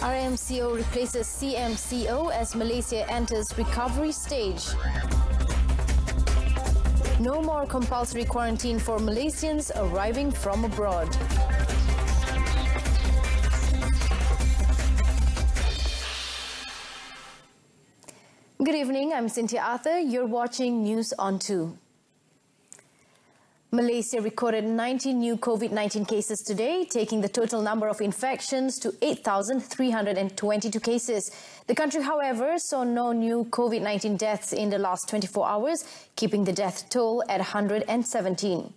RMCO replaces CMCO as Malaysia enters recovery stage. No more compulsory quarantine for Malaysians arriving from abroad. Good evening, I'm Cynthia Arthur. You're watching News on 2. Malaysia recorded 90 new COVID-19 cases today, taking the total number of infections to 8,322 cases. The country, however, saw no new COVID-19 deaths in the last 24 hours, keeping the death toll at 117.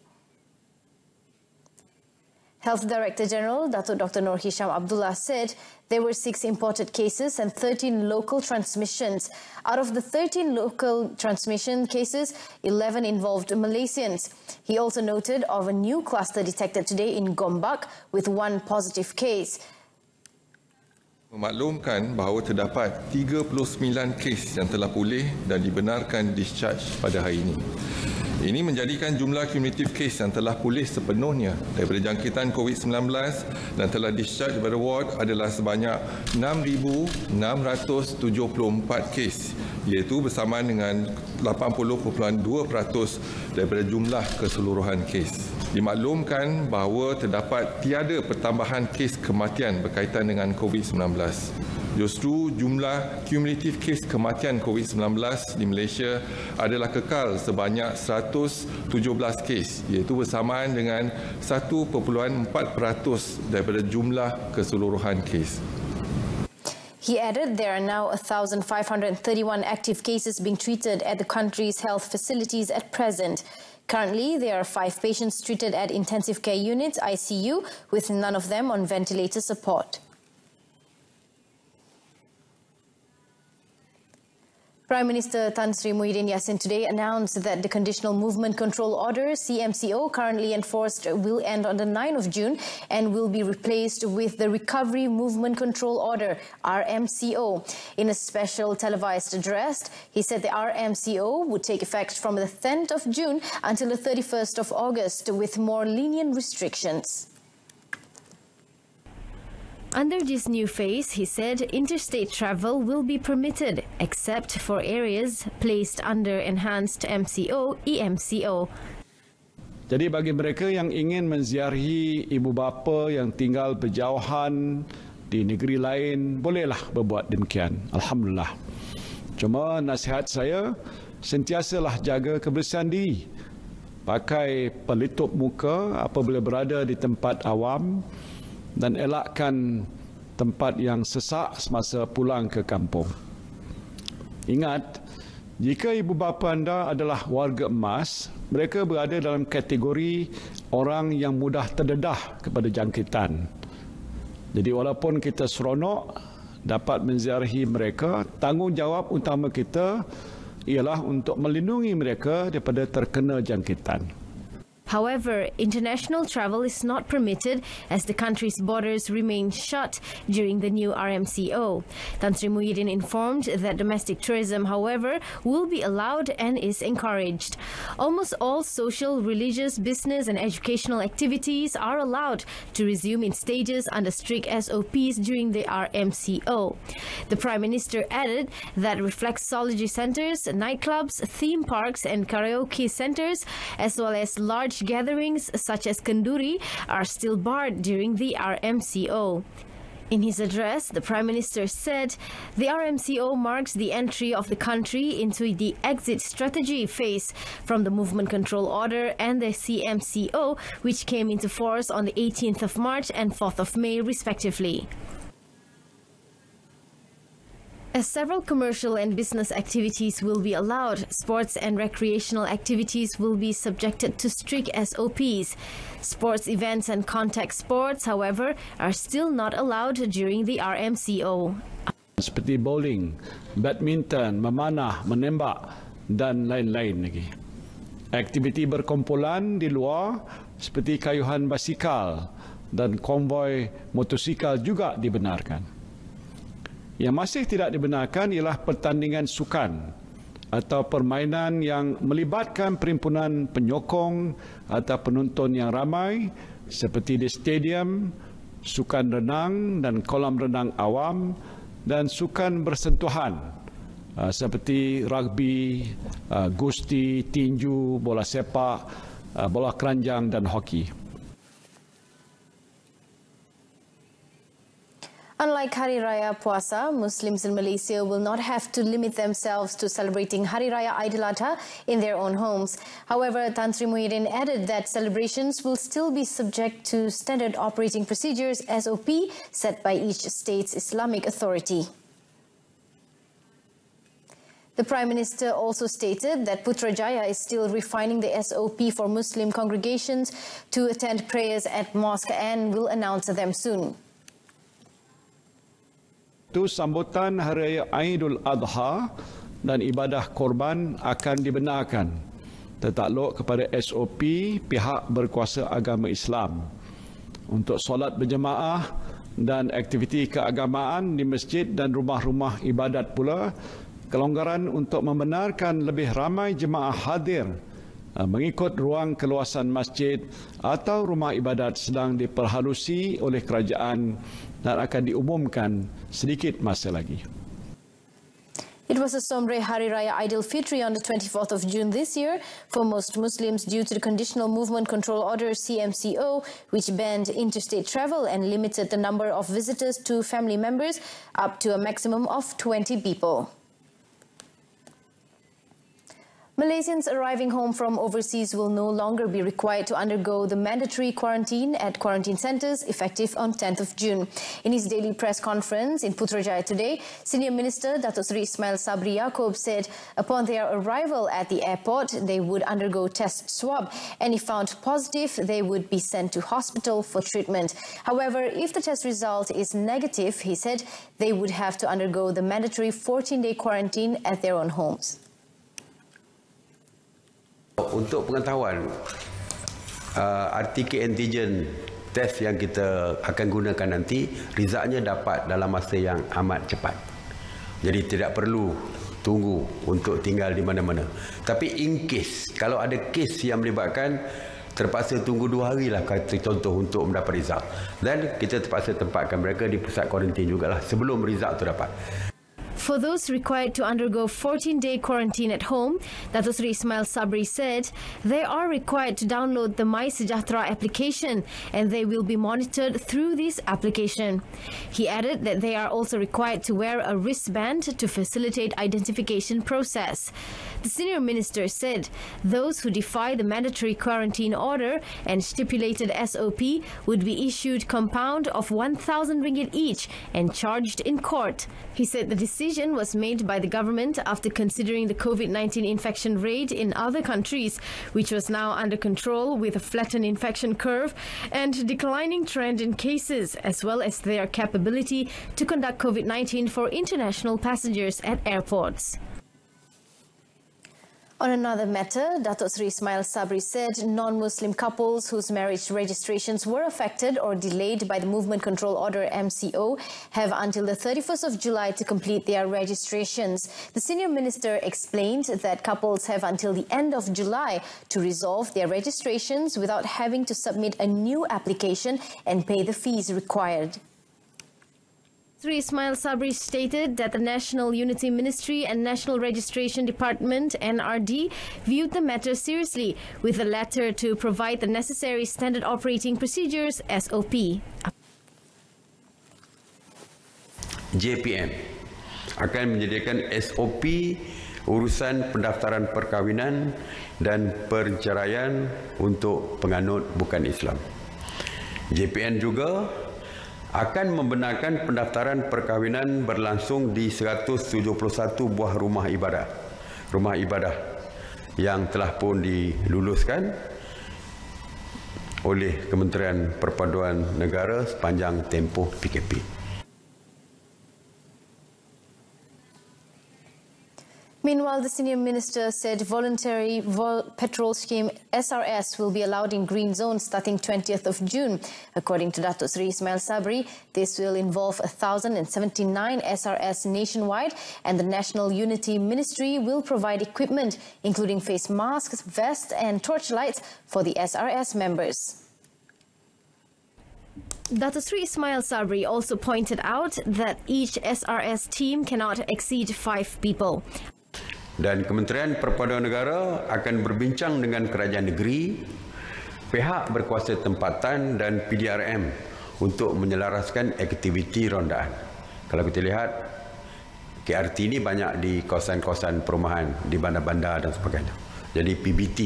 Health Director General Datuk Dr. Nur Hisham Abdullah said there were 6 imported cases and 13 local transmissions. Out of the 13 local transmission cases, 11 involved Malaysians. He also noted of a new cluster detected today in Gombak with 1 positive case. Memaklumkan bahawa terdapat 39 kes yang telah pulih dan dibenarkan discharge pada hari ini. Ini menjadikan jumlah kumulatif kes yang telah pulih sepenuhnya daripada jangkitan COVID-19 dan telah discharge daripada ward adalah sebanyak 6,674 kes, iaitu bersamaan dengan 80.2% daripada jumlah keseluruhan kes. Dimaklumkan bahawa terdapat tiada pertambahan kes kematian berkaitan dengan COVID-19. Justru jumlah kumulatif kes kematian COVID-19 di Malaysia adalah kekal sebanyak 117 kes, iaitu bersamaan dengan 1.4% daripada jumlah keseluruhan kes. He added there are now 1,531 active cases being treated at the country's health facilities at present. Currently, there are 5 patients treated at intensive care units, ICU, with none of them on ventilator support. Prime Minister Tan Sri Muhyiddin Yassin today announced that the Conditional Movement Control Order, CMCO, currently enforced will end on the 9th of June and will be replaced with the Recovery Movement Control Order, RMCO. In a special televised address, he said the RMCO would take effect from the 10th of June until the 31st of August with more lenient restrictions. Under this new phase, he said interstate travel will be permitted except for areas placed under enhanced MCO, EMCO. Jadi bagi mereka yang ingin menziarahi ibu bapa yang tinggal berjauhan di negeri lain, bolehlah berbuat demikian. Alhamdulillah. Cuma nasihat saya, sentiasalah jaga kebersihan diri. Pakai pelitup muka apabila berada di tempat awam dan elakkan tempat yang sesak semasa pulang ke kampung. Ingat, jika ibu bapa anda adalah warga emas, mereka berada dalam kategori orang yang mudah terdedah kepada jangkitan. Jadi walaupun kita seronok dapat menziarahi mereka, tanggungjawab utama kita ialah untuk melindungi mereka daripada terkena jangkitan. However, international travel is not permitted as the country's borders remain shut during the new RMCO. Tan Sri Muhyiddin informed that domestic tourism, however, will be allowed and is encouraged. Almost all social, religious, business and educational activities are allowed to resume in stages under strict SOPs during the RMCO. The Prime Minister added that reflexology centres, nightclubs, theme parks and karaoke centres, as well as large gatherings such as Kenduri are still barred during the RMCO. In his address, the Prime Minister said the RMCO marks the entry of the country into the exit strategy phase from the Movement Control Order and the CMCO, which came into force on the 18th of March and 4th of May, respectively. As several commercial and business activities will be allowed, sports and recreational activities will be subjected to strict SOPs. Sports events and contact sports, however, are still not allowed during the RMCO. Seperti bowling, badminton, memanah, menembak dan lain-lain lagi. Aktiviti berkumpulan di luar seperti kayuhan basikal dan konvoi motosikal juga dibenarkan. Yang masih tidak dibenarkan ialah pertandingan sukan atau permainan yang melibatkan perhimpunan penyokong atau penonton yang ramai seperti di stadium, sukan renang dan kolam renang awam, dan sukan bersentuhan seperti rugby, gusti, tinju, bola sepak, bola keranjang dan hoki. Unlike Hari Raya Puasa, Muslims in Malaysia will not have to limit themselves to celebrating Hari Raya Aidiladha in their own homes. However, Tan Sri Muhyiddin added that celebrations will still be subject to standard operating procedures (SOP) set by each state's Islamic authority. The Prime Minister also stated that Putrajaya is still refining the SOP for Muslim congregations to attend prayers at mosque and will announce them soon. Itu sambutan Hari Raya Aidul Adha dan ibadah korban akan dibenarkan tertakluk kepada SOP pihak berkuasa agama Islam untuk solat berjemaah dan aktiviti keagamaan di masjid dan rumah-rumah ibadat pula. Kelonggaran untuk membenarkan lebih ramai jemaah hadir mengikut ruang keluasan masjid atau rumah ibadat sedang diperhalusi oleh kerajaan dan akan diumumkan sedikit masa lagi. It was a sombre Hari Raya Aidilfitri on the 24th of June this year for most Muslims due to the Conditional Movement Control Order (CMCO), which banned interstate travel and limited the number of visitors to family members up to a maximum of 20 people. Malaysians arriving home from overseas will no longer be required to undergo the mandatory quarantine at quarantine centres effective on 10th of June. In his daily press conference in Putrajaya today, Senior Minister Datuk Seri Ismail Sabri Yaakob said upon their arrival at the airport, they would undergo test swab, and if found positive, they would be sent to hospital for treatment. However, if the test result is negative, he said they would have to undergo the mandatory 14-day quarantine at their own homes. Untuk pengetahuan, RT antigen test yang kita akan gunakan nanti, resultnya dapat dalam masa yang amat cepat. Jadi tidak perlu tunggu untuk tinggal di mana-mana. Tapi in case, kalau ada kes yang melibatkan, terpaksa tunggu 2 hari lah contoh untuk mendapat result. Dan kita terpaksa tempatkan mereka di pusat kuarantin jugalah sebelum result tu dapat. For those required to undergo 14-day quarantine at home, Datuk Seri Ismail Sabri said they are required to download the My Sejahtera application and they will be monitored through this application. He added that they are also required to wear a wristband to facilitate identification process. The senior minister said those who defy the mandatory quarantine order and stipulated SOP would be issued compound of 1,000 ringgit each and charged in court. He said the decision was made by the government after considering the COVID-19 infection rate in other countries, which was now under control with a flattened infection curve and declining trend in cases, as well as their capability to conduct COVID-19 for international passengers at airports. On another matter, Datuk Seri Ismail Sabri said non-Muslim couples whose marriage registrations were affected or delayed by the Movement Control Order (RMCO) have until the 31st of July to complete their registrations. The senior minister explained that couples have until the end of July to resolve their registrations without having to submit a new application and pay the fees required. Sri Ismail Sabri stated that the National Unity Ministry and National Registration Department (NRD) viewed the matter seriously, with the latter to provide the necessary standard operating procedures (SOP). JPM akan menyediakan SOP urusan pendaftaran perkahwinan dan perceraian untuk penganut bukan Islam. JPN juga akan membenarkan pendaftaran perkahwinan berlangsung di 171 buah rumah ibadah yang telah pun diluluskan oleh Kementerian Perpaduan Negara sepanjang tempoh PKP. Meanwhile, the senior minister said voluntary petrol scheme SRS will be allowed in green zones starting 20th of June. According to Datuk Seri Ismail Sabri, this will involve 1,079 SRS nationwide, and the National Unity Ministry will provide equipment including face masks, vests and torchlights for the SRS members. Dr. Sri Ismail Sabri also pointed out that each SRS team cannot exceed 5 people. Dan Kementerian Perpaduan Negara akan berbincang dengan kerajaan negeri, pihak berkuasa tempatan dan PDRM untuk menyelaraskan aktiviti rondaan. Kalau kita lihat, KRT ini banyak di kawasan-kawasan perumahan, di bandar-bandar dan sebagainya. Jadi PBT,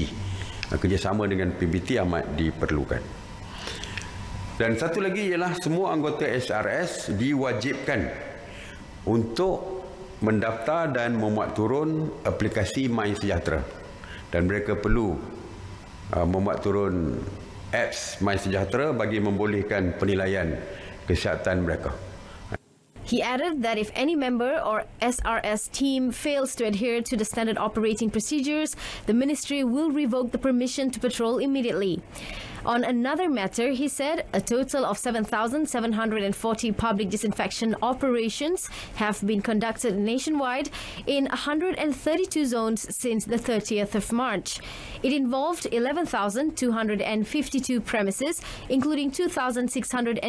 kerjasama dengan PBT amat diperlukan. Dan satu lagi ialah semua anggota SRS diwajibkan untuk mendaftar dan memuat turun aplikasi MySejahtera. Dan mereka perlu memuat turun apps MySejahtera bagi membolehkan penilaian kesihatan mereka. He added that if any member or SRS team fails to adhere to the standard operating procedures, the ministry will revoke the permission to patrol immediately. On another matter, he said a total of 7,740 public disinfection operations have been conducted nationwide in 132 zones since the 30th of March. It involved 11,252 premises, including 2,650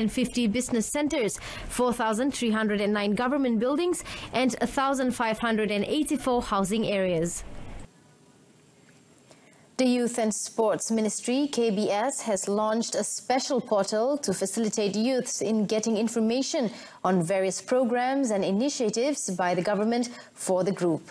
business centers, 4,309 government buildings, and 1,584 housing areas. The Youth and Sports Ministry, KBS, has launched a special portal to facilitate youths in getting information on various programs and initiatives by the government for the group.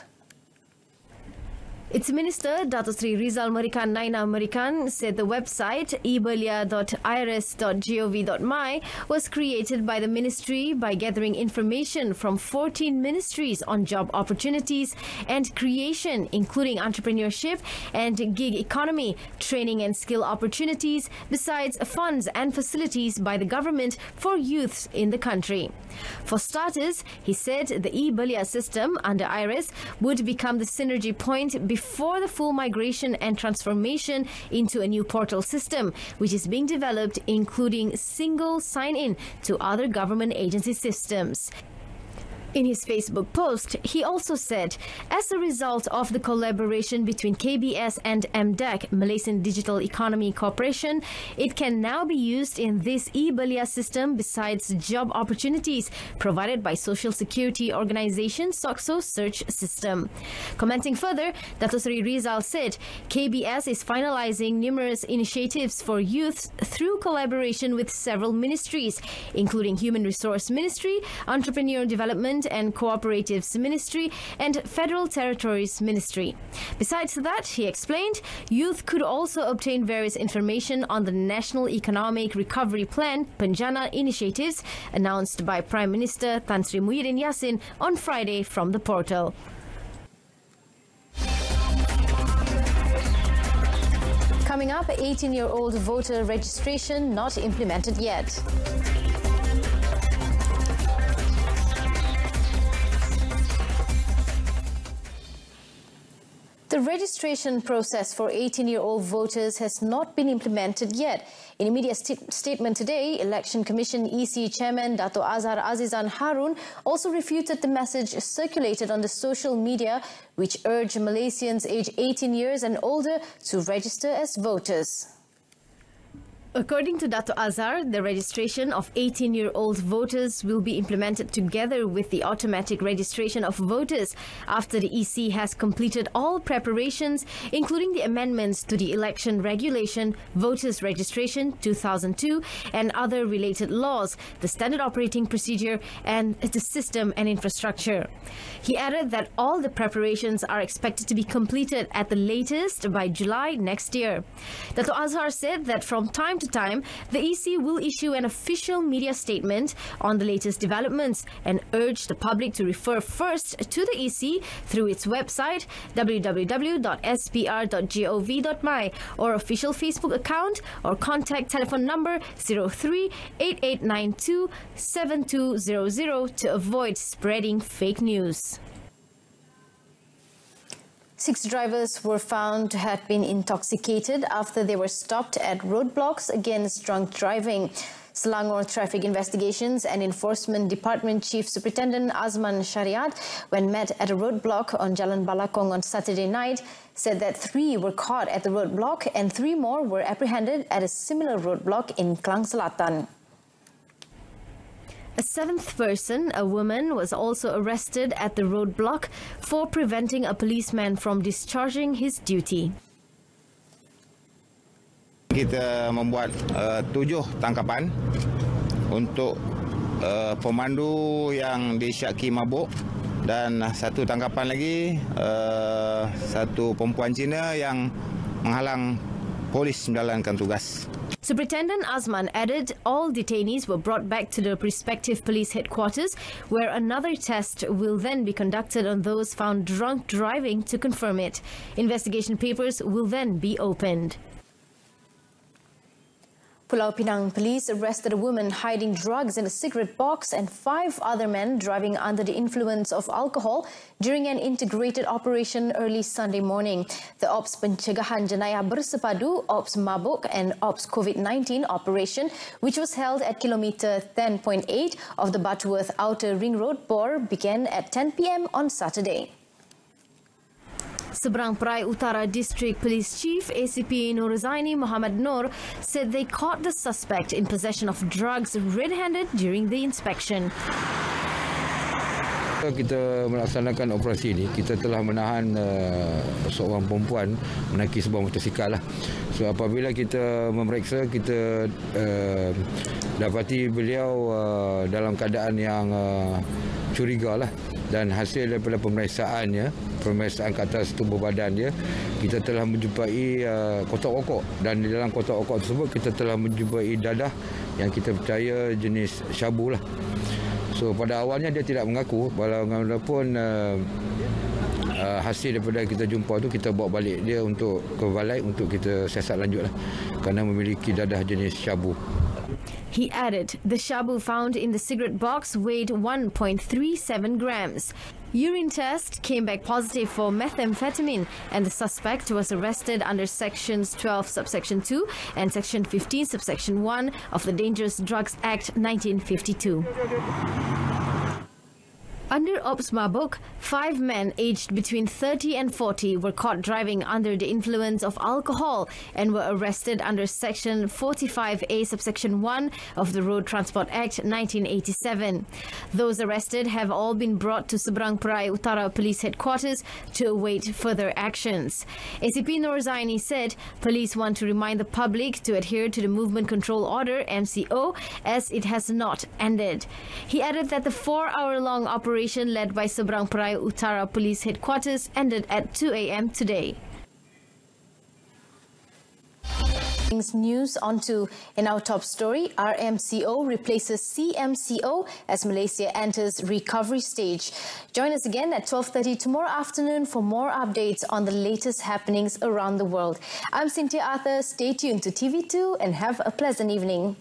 Its Minister, Dato Sri Rizal Merican Naina Merican, said the website ebelia.irs.gov.my was created by the ministry by gathering information from 14 ministries on job opportunities and creation, including entrepreneurship and gig economy, training and skill opportunities, besides funds and facilities by the government for youths in the country. For starters, he said the eBelia system under IRIS would become the synergy point before the full migration and transformation into a new portal system, which is being developed, including single sign-in to other government agency systems. In his Facebook post, he also said, as a result of the collaboration between KBS and MDEC, Malaysian Digital Economy Corporation, it can now be used in this eBelia system besides job opportunities provided by Social Security Organisation SOCSO search system. Commenting further, Dato Sri Rizal said, KBS is finalizing numerous initiatives for youth through collaboration with several ministries, including Human Resource Ministry, Entrepreneur Development and Cooperatives Ministry, and Federal Territories Ministry. Besides that, he explained, youth could also obtain various information on the National Economic Recovery Plan Penjana initiatives announced by Prime Minister Tan Sri Muhyiddin Yassin on Friday from the portal. Coming up, 18-year-old voter registration not implemented yet. The registration process for 18-year-old voters has not been implemented yet. In a media statement today, Election Commission EC Chairman Dato Azhar Azizan Harun also refuted the message circulated on the social media which urged Malaysians aged 18 years and older to register as voters. According to Dato Azhar, the registration of 18-year-old voters will be implemented together with the automatic registration of voters after the EC has completed all preparations, including the amendments to the Election Regulation, Voters Registration 2002, and other related laws, the Standard Operating Procedure, and the system and infrastructure. He added that all the preparations are expected to be completed at the latest by July next year. Dato Azhar said that from time to time, the EC will issue an official media statement on the latest developments and urge the public to refer first to the EC through its website www.spr.gov.my or official Facebook account or contact telephone number 03-8892-7200 to avoid spreading fake news. 6 drivers were found to have been intoxicated after they were stopped at roadblocks against drunk driving. Selangor Traffic Investigations and Enforcement Department Chief Superintendent Azman Shariat, when met at a roadblock on Jalan Balakong on Saturday night, said that 3 were caught at the roadblock and 3 more were apprehended at a similar roadblock in Klang Selatan. A seventh person, a woman, was also arrested at the roadblock for preventing a policeman from discharging his duty. Kita membuat 7 tangkapan untuk pemandu yang disyaki mabuk dan satu tangkapan lagi satu perempuan Cina yang menghalang polis menjalankan tugas. Superintendent Azman added all detainees were brought back to the respective police headquarters, where another test will then be conducted on those found drunk driving to confirm it. Investigation papers will then be opened. Pulau Pinang police arrested a woman hiding drugs in a cigarette box and 5 other men driving under the influence of alcohol during an integrated operation early Sunday morning. The Ops Pencegahan Jenayah Bersepadu, Ops Mabuk and Ops COVID-19 operation, which was held at kilometer 10.8 of the Butterworth Outer Ring Road, Bor, began at 10 p.m. on Saturday. Seberang Perai Utara District Police Chief ACP Nurzaini Muhammad Nur said they caught the suspect in possession of drugs red-handed during the inspection. Kita melaksanakan operasi ini, kita telah menahan seorang perempuan menaiki sebuah motosikal lah. So apabila kita memeriksa, kita dapati beliau dalam keadaan yang curiga lah. Dan hasil daripada pemeriksaan ke atas tubuh badan dia, kita telah menjumpai kotak rokok, dan di dalam kotak rokok tersebut kita telah menjumpai dadah yang kita percaya jenis syabu lah. So pada awalnya dia tidak mengaku, walaupun hasil daripada kita jumpa tu kita bawa balik dia untuk ke balai untuk kita siasat lanjut lah, kerana memiliki dadah jenis syabu. He added the shabu found in the cigarette box weighed 1.37 grams. Urine test came back positive for methamphetamine, and the suspect was arrested under Sections 12 subsection 2 and Section 15 subsection 1 of the Dangerous Drugs Act 1952. Under Ops Mabuk, 5 men aged between 30 and 40 were caught driving under the influence of alcohol and were arrested under Section 45A subsection 1 of the Road Transport Act 1987. Those arrested have all been brought to Seberang Perai Utara Police Headquarters to await further actions. ACP Nurzaini said police want to remind the public to adhere to the Movement Control Order (RMCO) as it has not ended. He added that the 4-hour-long operation led by Seberang Perai Utara Police Headquarters ended at 2 a.m. today. News onto in our top story, RMCO replaces CMCO as Malaysia enters recovery stage. Join us again at 12:30 tomorrow afternoon for more updates on the latest happenings around the world. I'm Cynthia Arthur. Stay tuned to TV2 and have a pleasant evening.